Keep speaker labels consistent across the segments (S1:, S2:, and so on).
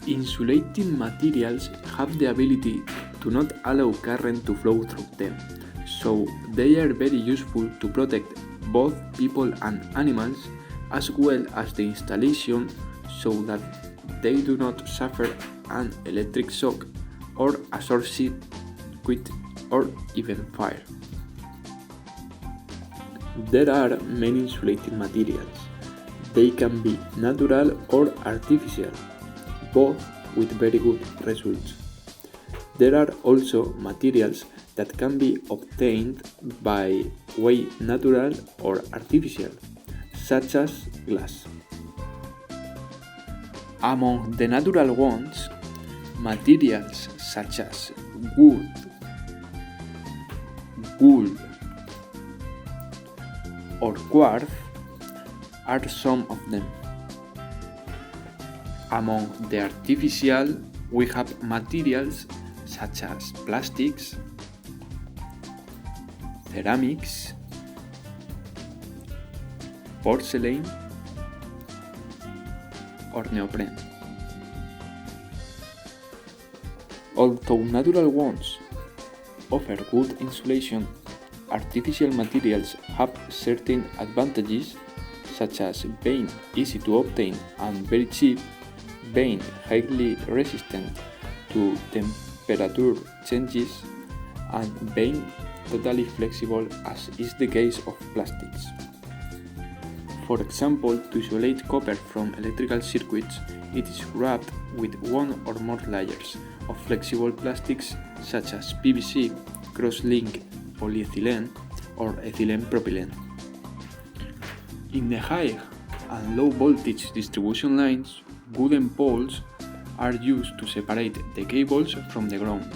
S1: Insulating materials have the ability to not allow current to flow through them, so they are very useful to protect both people and animals, as well as the installation so that they do not suffer an electric shock or a short circuit or even fire. There are many insulating materials. They can be natural or artificial, both with very good results. There are also materials that can be obtained by way natural or artificial, such as glass. Among the natural ones, materials such as wood, wool, or quartz are some of them. Among the artificial, we have materials such as plastics, ceramics, porcelain, or neoprene. Although natural ones offer good insulation, artificial materials have certain advantages, such as being easy to obtain and very cheap, being highly resistant to temperature changes, and being totally flexible, as is the case of plastics. For example, to isolate copper from electrical circuits, it is wrapped with one or more layers of flexible plastics such as PVC, cross-linked polyethylene, or ethylene propylene. In the high and low voltage distribution lines, wooden poles are used to separate the cables from the ground,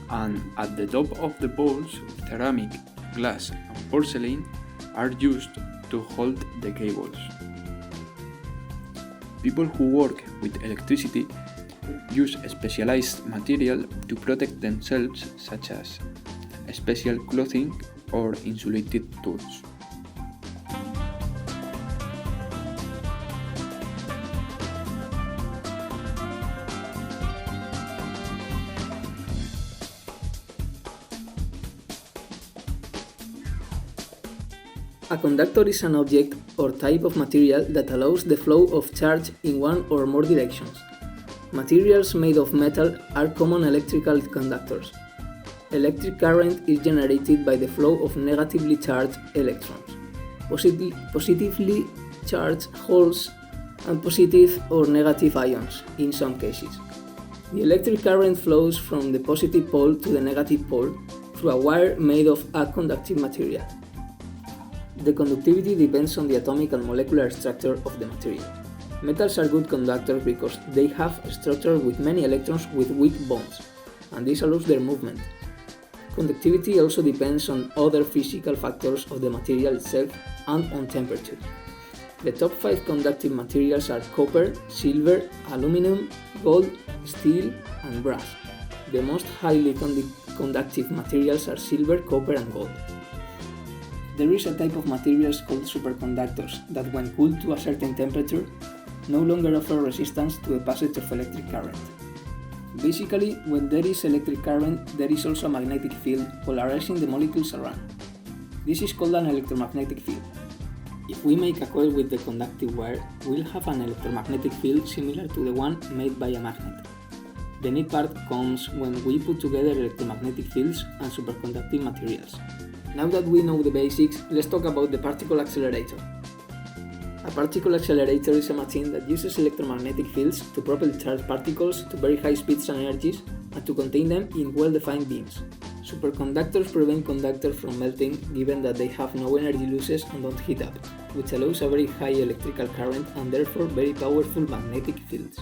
S1: and at the top of the poles, ceramic, glass, and porcelain are used to hold the cables. People who work with electricity use specialized material to protect themselves, such as special clothing or insulated tools.
S2: A conductor is an object or type of material that allows the flow of charge in one or more directions. Materials made of metal are common electrical conductors. Electric current is generated by the flow of negatively charged electrons, positively charged holes, and positive or negative ions in some cases. The electric current flows from the positive pole to the negative pole through a wire made of a conductive material. The conductivity depends on the atomic and molecular structure of the material. Metals are good conductors because they have a structure with many electrons with weak bonds, and this allows their movement. Conductivity also depends on other physical factors of the material itself and on temperature. The top 5 conductive materials are copper, silver, aluminum, gold, steel, and brass. The most highly conductive materials are silver, copper, and gold. There is a type of materials called superconductors that, when cooled to a certain temperature, no longer offer resistance to the passage of electric current. Basically, when there is electric current, there is also a magnetic field polarizing the molecules around. This is called an electromagnetic field. If we make a coil with the conductive wire, we'll have an electromagnetic field similar to the one made by a magnet. The neat part comes when we put together electromagnetic fields and superconducting materials. Now that we know the basics, let's talk about the particle accelerator. A particle accelerator is a machine that uses electromagnetic fields to propel charged particles to very high speeds and energies and to contain them in well-defined beams. Superconductors prevent conductors from melting given that they have no energy losses and don't heat up, which allows a very high electrical current and therefore very powerful magnetic fields.